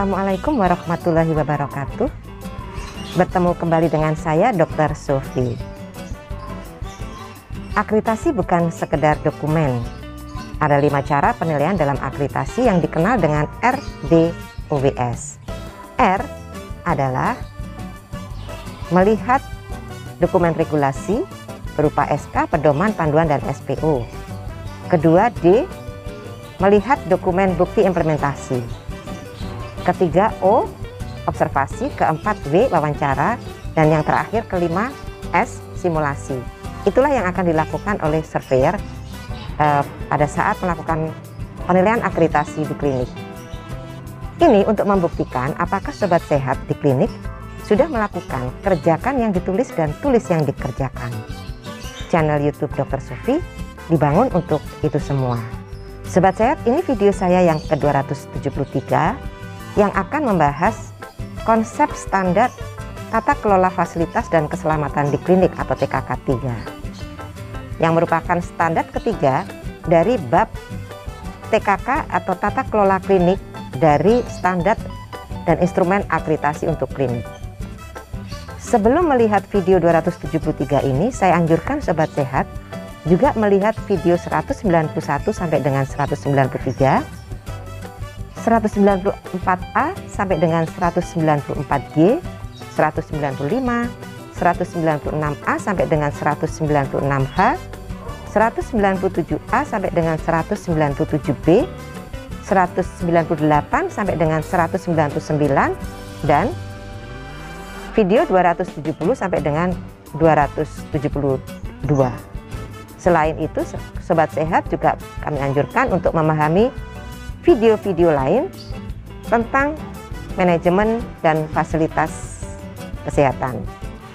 Assalamualaikum warahmatullahi wabarakatuh. Bertemu kembali dengan saya Dr. Sofi. Akreditasi bukan sekedar dokumen. Ada 5 cara penilaian dalam akreditasi yang dikenal dengan RDOWS. R adalah melihat dokumen regulasi berupa SK, pedoman, panduan, dan SPO. Kedua, D, melihat dokumen bukti implementasi. Ketiga, O, observasi. Keempat, W, wawancara. Dan yang terakhir, kelima, S, simulasi. Itulah yang akan dilakukan oleh surveyor pada saat melakukan penilaian akreditasi di klinik. Ini untuk membuktikan apakah sobat sehat di klinik sudah melakukan kerjakan yang ditulis dan tulis yang dikerjakan. Channel YouTube Dr. Sofi dibangun untuk itu semua. Sobat sehat, ini video saya yang ke-273 yang akan membahas konsep standar tata kelola fasilitas dan keselamatan di klinik atau TKK 3, yang merupakan standar ketiga dari bab TKK atau tata kelola klinik dari standar dan instrumen akreditasi untuk klinik. Sebelum melihat video 273 ini, saya anjurkan sobat sehat juga melihat video 191 sampai dengan 193, 194A sampai dengan 194G, 195, 196A sampai dengan 196H, 197A sampai dengan 197B, 198 sampai dengan 199, dan video 270 sampai dengan 272. Selain itu, sobat sehat juga kami anjurkan untuk memahami video-video lain tentang manajemen dan fasilitas kesehatan.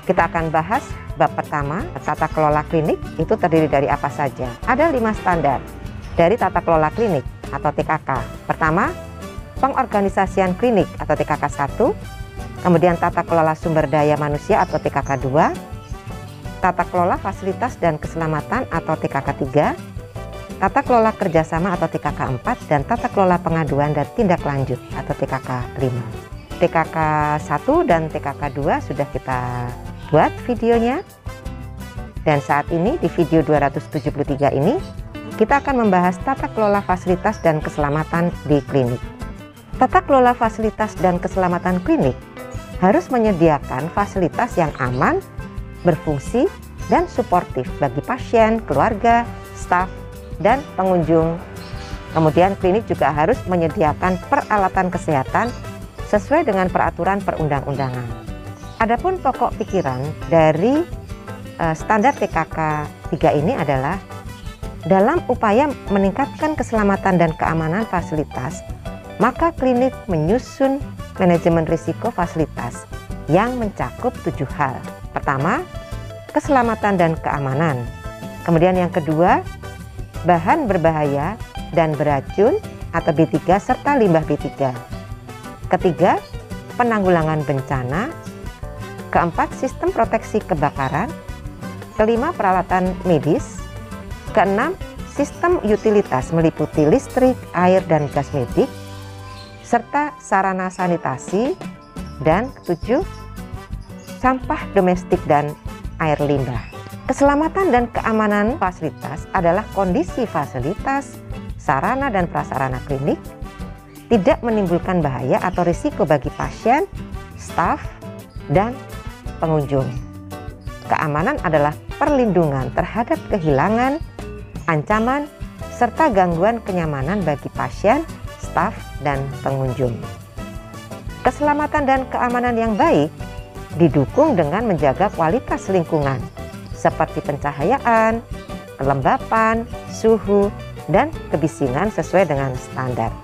Kita akan bahas bab pertama, tata kelola klinik itu terdiri dari apa saja. Ada 5 standar dari tata kelola klinik atau TKK. Pertama, pengorganisasian klinik atau TKK 1, kemudian tata kelola sumber daya manusia atau TKK 2, tata kelola fasilitas dan keselamatan atau TKK 3, tata kelola kerjasama atau TKK 4, dan tata kelola pengaduan dan tindak lanjut atau TKK 5. TKK 1 dan TKK 2 sudah kita buat videonya, dan saat ini di video 273 ini kita akan membahas tata kelola fasilitas dan keselamatan di klinik. Tata kelola fasilitas dan keselamatan klinik harus menyediakan fasilitas yang aman, berfungsi, dan suportif bagi pasien, keluarga, staf, dan pengunjung. Kemudian klinik juga harus menyediakan peralatan kesehatan sesuai dengan peraturan perundang-undangan. Adapun pokok pikiran dari standar TKK 3 ini adalah dalam upaya meningkatkan keselamatan dan keamanan fasilitas, maka klinik menyusun manajemen risiko fasilitas yang mencakup 7 hal. Pertama, keselamatan dan keamanan. Kemudian yang kedua, bahan berbahaya dan beracun atau B3 serta limbah B3. Ketiga, penanggulangan bencana. Keempat, sistem proteksi kebakaran. Kelima, peralatan medis. Keenam, sistem utilitas meliputi listrik, air, dan gas medik, serta sarana sanitasi. Dan ketujuh, sampah domestik dan air limbah. Keselamatan dan keamanan fasilitas adalah kondisi fasilitas, sarana dan prasarana klinik tidak menimbulkan bahaya atau risiko bagi pasien, staf, dan pengunjung. Keamanan adalah perlindungan terhadap kehilangan, ancaman, serta gangguan kenyamanan bagi pasien, staf, dan pengunjung. Keselamatan dan keamanan yang baik didukung dengan menjaga kualitas lingkungan seperti pencahayaan, kelembapan, suhu, dan kebisingan sesuai dengan standar.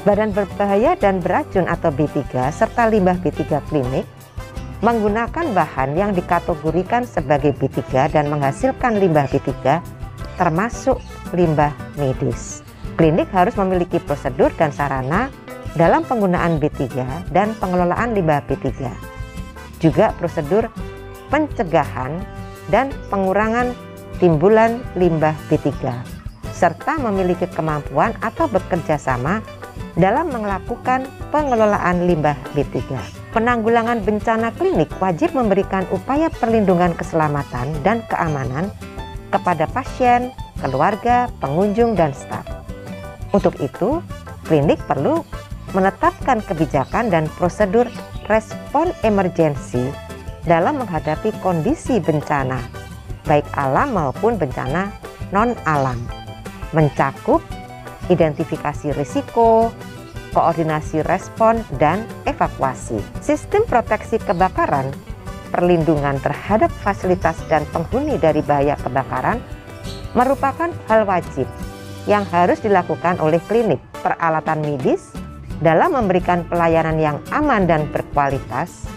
Badan berbahaya dan beracun atau B3 serta limbah B3 klinik menggunakan bahan yang dikategorikan sebagai B3 dan menghasilkan limbah B3 termasuk limbah medis. Klinik harus memiliki prosedur dan sarana dalam penggunaan B3 dan pengelolaan limbah B3. Juga prosedur pencegahan dan pengurangan timbulan limbah B3, serta memiliki kemampuan atau bekerja sama dalam melakukan pengelolaan limbah B3. Penanggulangan bencana klinik wajib memberikan upaya perlindungan keselamatan dan keamanan kepada pasien, keluarga, pengunjung, dan staf. Untuk itu, klinik perlu menetapkan kebijakan dan prosedur respon emergensi dalam menghadapi kondisi bencana, baik alam maupun bencana non-alam, mencakup identifikasi risiko, koordinasi respon, dan evakuasi. Sistem proteksi kebakaran, perlindungan terhadap fasilitas dan penghuni dari bahaya kebakaran merupakan hal wajib yang harus dilakukan oleh klinik. Peralatan medis dalam memberikan pelayanan yang aman dan berkualitas,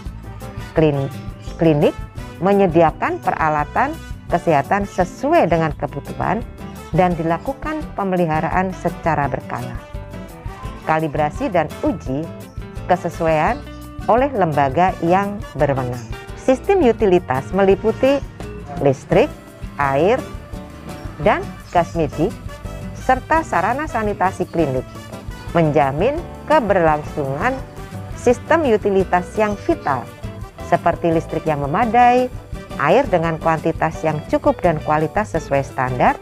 klinik menyediakan peralatan kesehatan sesuai dengan kebutuhan dan dilakukan pemeliharaan secara berkala. Kalibrasi dan uji kesesuaian oleh lembaga yang berwenang. Sistem utilitas meliputi listrik, air, dan gas medik, serta sarana sanitasi klinik, menjamin keberlangsungan sistem utilitas yang vital, seperti listrik yang memadai, air dengan kuantitas yang cukup dan kualitas sesuai standar,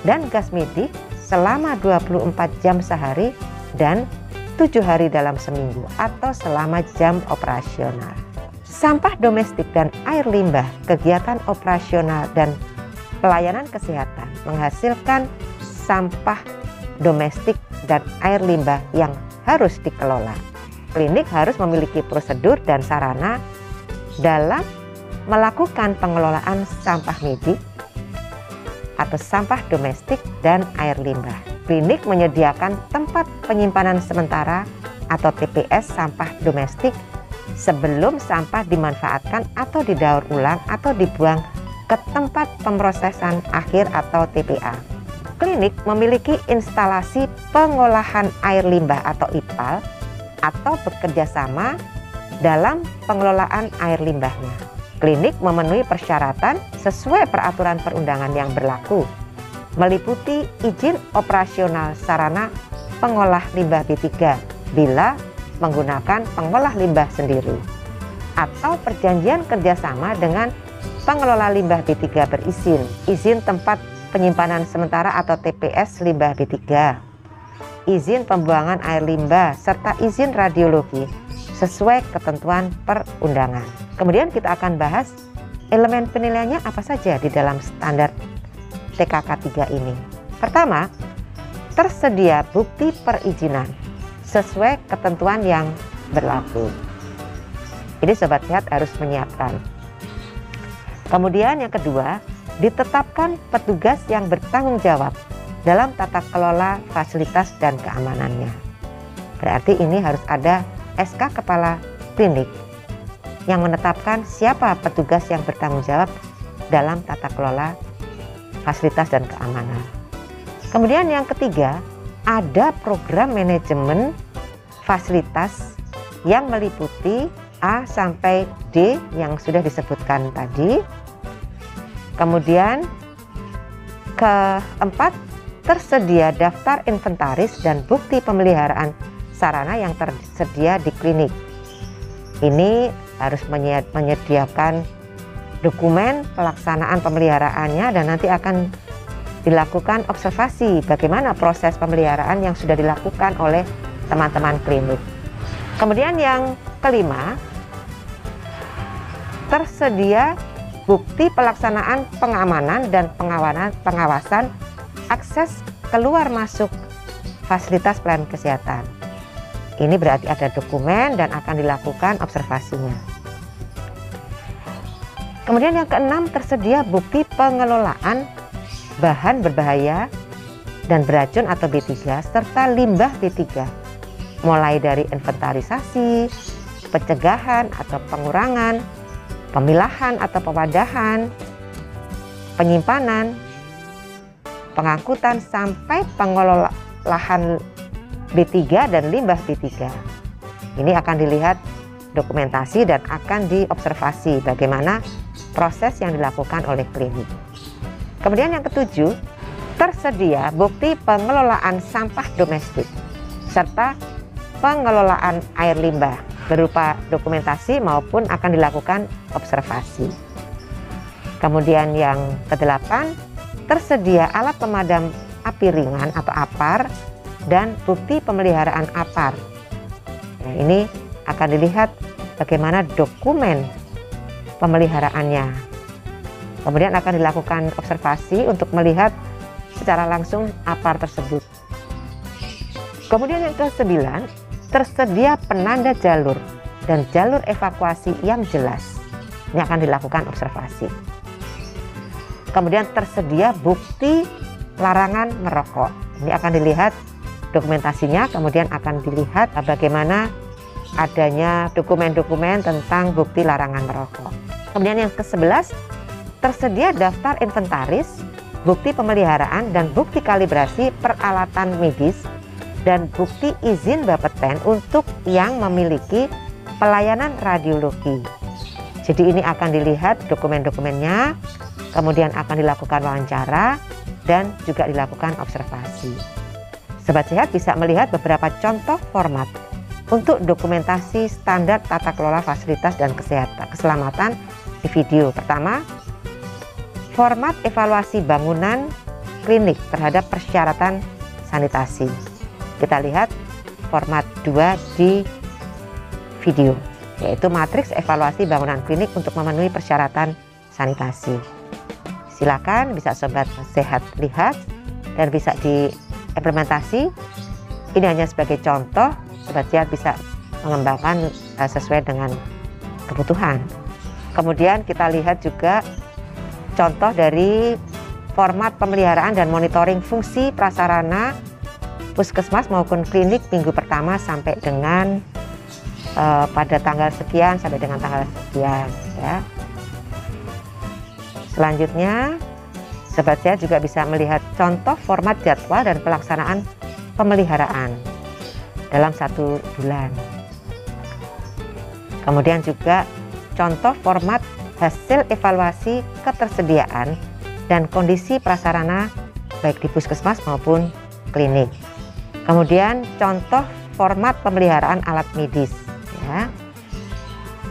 dan gas medik selama 24 jam sehari dan 7 hari dalam seminggu atau selama jam operasional. Sampah domestik dan air limbah, kegiatan operasional dan pelayanan kesehatan menghasilkan sampah domestik dan air limbah yang harus dikelola. Klinik harus memiliki prosedur dan sarana dalam melakukan pengelolaan sampah medik atau sampah domestik dan air limbah. Klinik menyediakan tempat penyimpanan sementara atau TPS sampah domestik sebelum sampah dimanfaatkan atau didaur ulang atau dibuang ke tempat pemrosesan akhir atau TPA. Klinik memiliki instalasi pengolahan air limbah atau IPAL atau bekerja sama dalam pengelolaan air limbahnya. Klinik memenuhi persyaratan sesuai peraturan perundangan yang berlaku, meliputi izin operasional sarana pengolah limbah B3 bila menggunakan pengolah limbah sendiri, atau perjanjian kerjasama dengan pengelola limbah B3 berizin, izin tempat penyimpanan sementara atau TPS limbah B3, izin pembuangan air limbah, serta izin radiologi sesuai ketentuan perundangan. Kemudian kita akan bahas elemen penilaiannya apa saja di dalam standar TKK 3 ini. Pertama, tersedia bukti perizinan sesuai ketentuan yang berlaku. Jadi Sobat Sehat harus menyiapkan. Kemudian yang kedua, ditetapkan petugas yang bertanggung jawab dalam tata kelola fasilitas dan keamanannya. Berarti ini harus ada SK Kepala Klinik yang menetapkan siapa petugas yang bertanggung jawab dalam tata kelola fasilitas dan keamanan. Kemudian yang ketiga, ada program manajemen fasilitas yang meliputi A sampai D yang sudah disebutkan tadi. Kemudian keempat, tersedia daftar inventaris dan bukti pemeliharaan sarana yang tersedia di klinik. Ini harus menyediakan dokumen pelaksanaan pemeliharaannya dan nanti akan dilakukan observasi bagaimana proses pemeliharaan yang sudah dilakukan oleh teman-teman klinik. Kemudian yang kelima, tersedia bukti pelaksanaan pengamanan dan pengawasan akses keluar masuk fasilitas pelayanan kesehatan. Ini berarti ada dokumen dan akan dilakukan observasinya. Kemudian yang keenam, tersedia bukti pengelolaan bahan berbahaya dan beracun atau B3 serta limbah B3, mulai dari inventarisasi, pencegahan atau pengurangan, pemilahan atau pewadahan, penyimpanan, pengangkutan sampai pengolahan B3 dan limbah B3. Ini akan dilihat dokumentasi dan akan diobservasi bagaimana proses yang dilakukan oleh klinik. Kemudian yang ketujuh, tersedia bukti pengelolaan sampah domestik serta pengelolaan air limbah berupa dokumentasi maupun akan dilakukan observasi. Kemudian yang ke-8, tersedia alat pemadam api ringan atau APAR dan bukti pemeliharaan APAR. Nah, ini akan dilihat bagaimana dokumen pemeliharaannya. Kemudian akan dilakukan observasi untuk melihat secara langsung APAR tersebut. Kemudian yang ke-9, tersedia penanda jalur dan jalur evakuasi yang jelas. Ini akan dilakukan observasi. Kemudian tersedia bukti larangan merokok. Ini akan dilihat dokumentasinya, kemudian akan dilihat bagaimana adanya dokumen-dokumen tentang bukti larangan merokok. Kemudian yang ke-11, tersedia daftar inventaris, bukti pemeliharaan dan bukti kalibrasi peralatan medis dan bukti izin Bapeten untuk yang memiliki pelayanan radiologi. Jadi ini akan dilihat dokumen-dokumennya, kemudian akan dilakukan wawancara dan juga dilakukan observasi. Sobat Sehat bisa melihat beberapa contoh format untuk dokumentasi standar tata kelola fasilitas dan keselamatan di video. Pertama, format evaluasi bangunan klinik terhadap persyaratan sanitasi. Kita lihat format 2 di video, yaitu matriks evaluasi bangunan klinik untuk memenuhi persyaratan sanitasi. Silakan bisa Sobat Sehat lihat dan bisa diimplementasi. Ini hanya sebagai contoh, Sobat Sehat bisa mengembangkan sesuai dengan kebutuhan. Kemudian kita lihat juga contoh dari format pemeliharaan dan monitoring fungsi prasarana puskesmas maupun klinik minggu pertama sampai dengan pada tanggal sekian sampai dengan tanggal sekian ya. Selanjutnya, Sobat Sehat juga bisa melihat contoh format jadwal dan pelaksanaan pemeliharaan dalam 1 bulan. Kemudian juga contoh format hasil evaluasi ketersediaan dan kondisi prasarana baik di puskesmas maupun klinik. Kemudian contoh format pemeliharaan alat medis ya.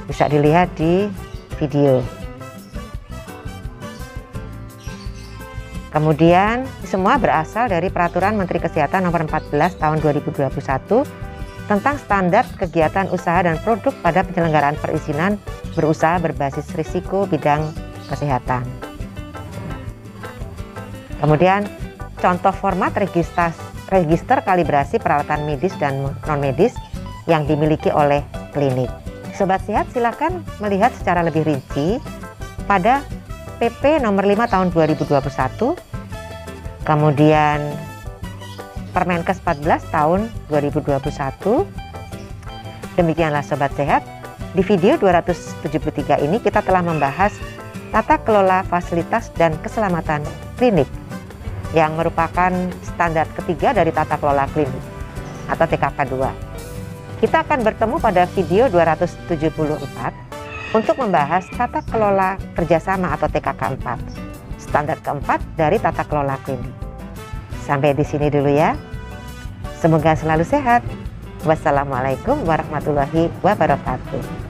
Bisa dilihat di video. Kemudian semua berasal dari Peraturan Menteri Kesehatan Nomor 14 Tahun 2021 tentang standar kegiatan usaha dan produk pada penyelenggaraan perizinan berusaha berbasis risiko bidang kesehatan. Kemudian contoh format register kalibrasi peralatan medis dan non-medis yang dimiliki oleh klinik. Sobat Sehat silakan melihat secara lebih rinci pada PP nomor 5 tahun 2021, kemudian Permenkes 14 tahun 2021. Demikianlah Sobat Sehat, di video 273 ini kita telah membahas tata kelola fasilitas dan keselamatan klinik yang merupakan standar ketiga dari tata kelola klinik atau TKK 2. Kita akan bertemu pada video 274 untuk membahas tata kelola kerjasama atau TKK 4, standar keempat dari tata kelola klinik. Sampai di sini dulu ya. Semoga selalu sehat. Wassalamualaikum warahmatullahi wabarakatuh.